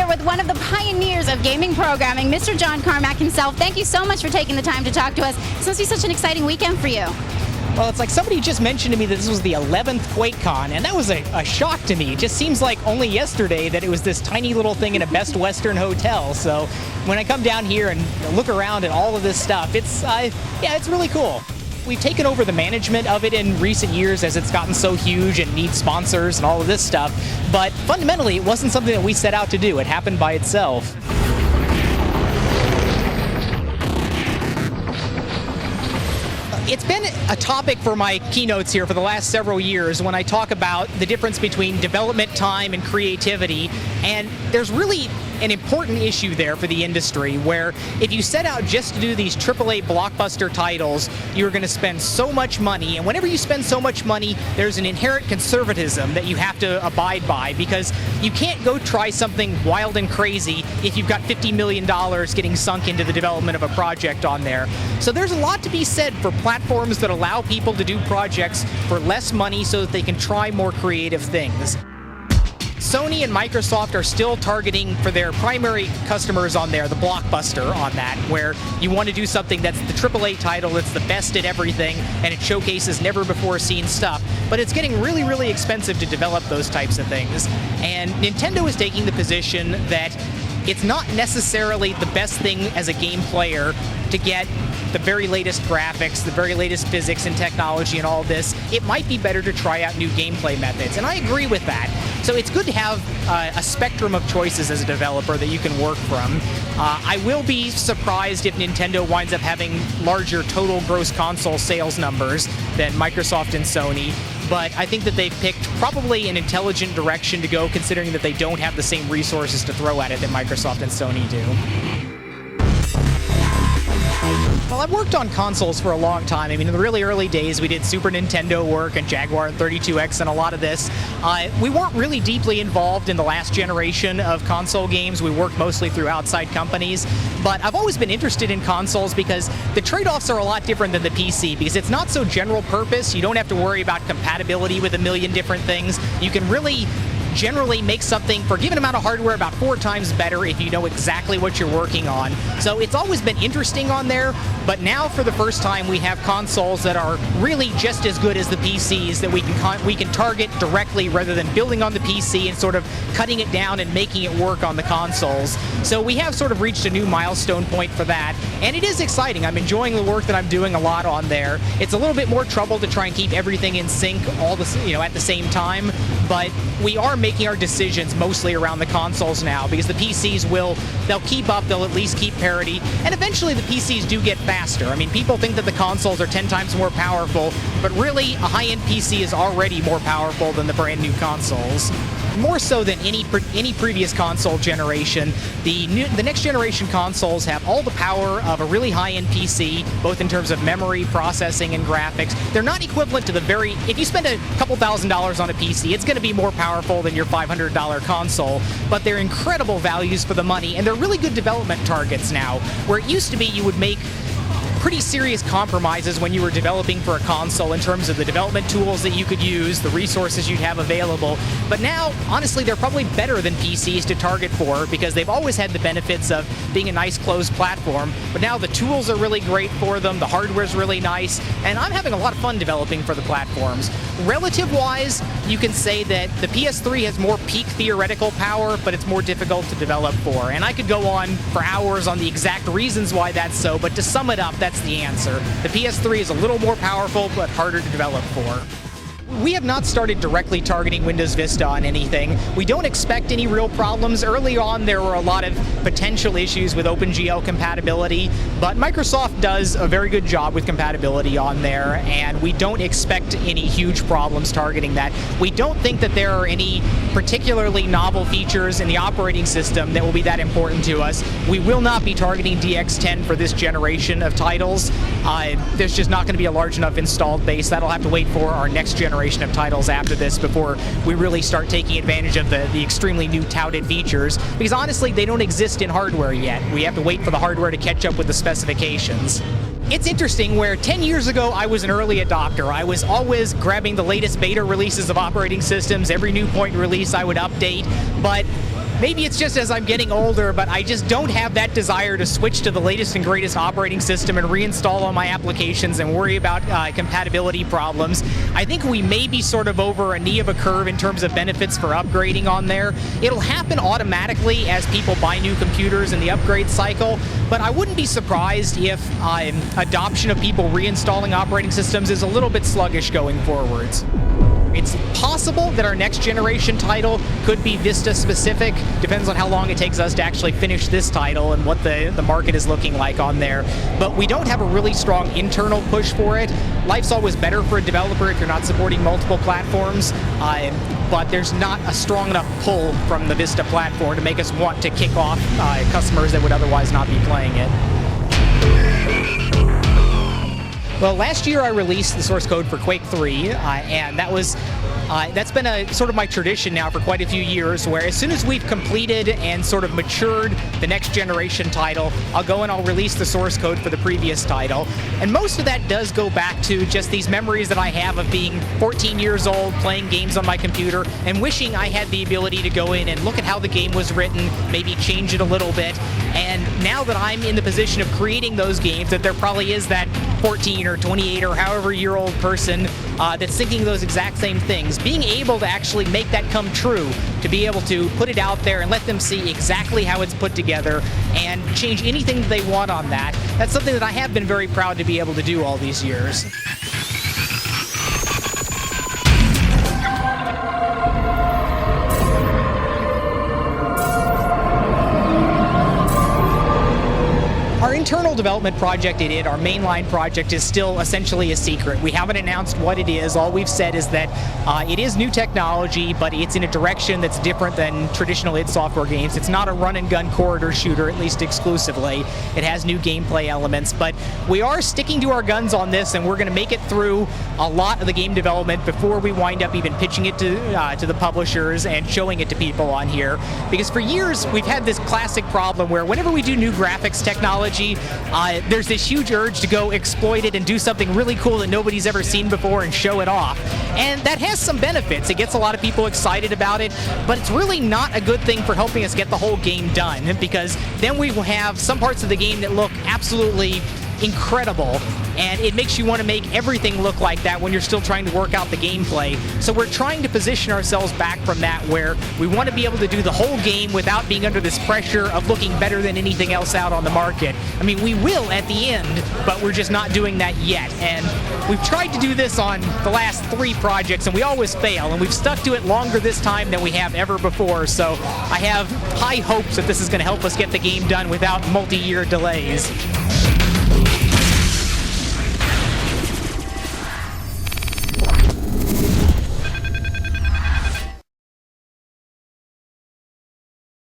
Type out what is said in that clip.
here with one of the pioneers of gaming programming, Mr. John Carmack himself. Thank you so much for taking the time to talk to us. This must be such an exciting weekend for you. Well, it's like somebody just mentioned to me that this was the 11th QuakeCon, and that was a shock to me. It just seems like only yesterday that it was this tiny little thing in a Best Western hotel. So when I come down here and look around at all of this stuff, it's really cool. We've taken over the management of it in recent years as it's gotten so huge and needs sponsors and all of this stuff. But fundamentally, it wasn't something that we set out to do. It happened by itself. It's been a topic for my keynotes here for the last several years when I talk about the difference between development time and creativity, and there's really an important issue there for the industry where if you set out just to do these AAA blockbuster titles, you're going to spend so much money, and whenever you spend so much money, there's an inherent conservatism that you have to abide by because you can't go try something wild and crazy if you've got $50 million getting sunk into the development of a project on there. So there's a lot to be said for platforms that allow people to do projects for less money so that they can try more creative things. Sony and Microsoft are still targeting for their primary customers on there, the blockbuster on that, where you want to do something that's the AAA title, that's the best at everything, and it showcases never-before-seen stuff. But it's getting really, really expensive to develop those types of things. And Nintendo is taking the position that it's not necessarily the best thing as a game player to get the very latest graphics, the very latest physics and technology and all this. It might be better to try out new gameplay methods, and I agree with that. So it's good to have a spectrum of choices as a developer that you can work from. I will be surprised if Nintendo winds up having larger total gross console sales numbers than Microsoft and Sony, but I think that they've picked probably an intelligent direction to go considering that they don't have the same resources to throw at it that Microsoft and Sony do. Well, I've worked on consoles for a long time. I mean, in the really early days, we did Super Nintendo work and Jaguar and 32X and a lot of this. We weren't really deeply involved in the last generation of console games. We worked mostly through outside companies. But I've always been interested in consoles because the trade-offs are a lot different than the PC because it's not so general purpose. You don't have to worry about compatibility with a million different things. You can really generally make something for a given amount of hardware about 4 times better if you know exactly what you're working on. So it's always been interesting on there, but now for the first time we have consoles that are really just as good as the PCs that we can target directly rather than building on the PC and sort of cutting it down and making it work on the consoles. So we have sort of reached a new milestone point for that, and it is exciting. I'm enjoying the work that I'm doing a lot on there. It's a little bit more trouble to try and keep everything in sync all at the same time, but we are making our decisions mostly around the consoles now because the PCs they'll keep up, they'll at least keep parity, and eventually the PCs do get faster. I mean, people think that the consoles are 10 times more powerful, but really a high-end PC is already more powerful than the brand new consoles. More so than any previous console generation, the next generation consoles have all the power of a really high-end PC, both in terms of memory, processing, and graphics. They're not equivalent to if you spend a couple $1,000s on a PC, it's going to be more powerful than your $500 console, but they're incredible values for the money, and they're really good development targets now, where it used to be you would make pretty serious compromises when you were developing for a console in terms of the development tools that you could use, the resources you'd have available. But now, honestly, they're probably better than PCs to target for because they've always had the benefits of being a nice closed platform. But now the tools are really great for them, the hardware's really nice, and I'm having a lot of fun developing for the platforms. Relative-wise, you can say that the PS3 has more peak theoretical power, but it's more difficult to develop for. And I could go on for hours on the exact reasons why that's so, but to sum it up, that's the answer. The PS3 is a little more powerful, but harder to develop for. We have not started directly targeting Windows Vista on anything. We don't expect any real problems. Early on, there were a lot of potential issues with OpenGL compatibility, but Microsoft does a very good job with compatibility on there, and we don't expect any huge problems targeting that. We don't think that there are any particularly novel features in the operating system that will be that important to us. We will not be targeting DX10 for this generation of titles. There's just not going to be a large enough installed base. That'll have to wait for our next generation of titles after this before we really start taking advantage of the extremely new touted features, because honestly they don't exist in hardware yet. We have to wait for the hardware to catch up with the specifications. It's interesting where 10 years ago I was an early adopter. I was always grabbing the latest beta releases of operating systems. Every new point release I would update, but maybe it's just as I'm getting older, but I just don't have that desire to switch to the latest and greatest operating system and reinstall all my applications and worry about compatibility problems. I think we may be sort of over a knee of a curve in terms of benefits for upgrading on there. It'll happen automatically as people buy new computers in the upgrade cycle, but I wouldn't be surprised if adoption of people reinstalling operating systems is a little bit sluggish going forwards. It's possible that our next generation title could be Vista specific. Depends on how long it takes us to actually finish this title and what the market is looking like on there. But we don't have a really strong internal push for it. Life's always better for a developer if you're not supporting multiple platforms, but there's not a strong enough pull from the Vista platform to make us want to kick off customers that would otherwise not be playing it. Well, last year I released the source code for Quake 3, and that's been a sort of my tradition now for quite a few years, where as soon as we've completed and sort of matured the next generation title, I'll go and I'll release the source code for the previous title. And most of that does go back to just these memories that I have of being 14 years old, playing games on my computer, and wishing I had the ability to go in and look at how the game was written, maybe change it a little bit. And now that I'm in the position of creating those games, that there probably is that 14 or 28 or however year old person that's thinking those exact same things, being able to actually make that come true, to be able to put it out there and let them see exactly how it's put together and change anything that they want on that, that's something that I have been very proud to be able to do all these years. Our internal development project our mainline project, is still essentially a secret. We haven't announced what it is. All we've said is that it is new technology, but it's in a direction that's different than traditional id Software games. It's not a run-and-gun corridor shooter, at least exclusively. It has new gameplay elements, but we are sticking to our guns on this, and we're going to make it through a lot of the game development before we wind up even pitching it to the publishers and showing it to people on here. Because for years, we've had this classic problem where whenever we do new graphics technology, there's this huge urge to go exploit it and do something really cool that nobody's ever seen before and show it off. And that has some benefits. It gets a lot of people excited about it, but it's really not a good thing for helping us get the whole game done, because then we will have some parts of the game that look absolutely incredible, and it makes you want to make everything look like that when you're still trying to work out the gameplay. So we're trying to position ourselves back from that, where we want to be able to do the whole game without being under this pressure of looking better than anything else out on the market. I mean, we will at the end, but we're just not doing that yet. And we've tried to do this on the last 3 projects, and we always fail, and we've stuck to it longer this time than we have ever before. So I have high hopes that this is going to help us get the game done without multi-year delays.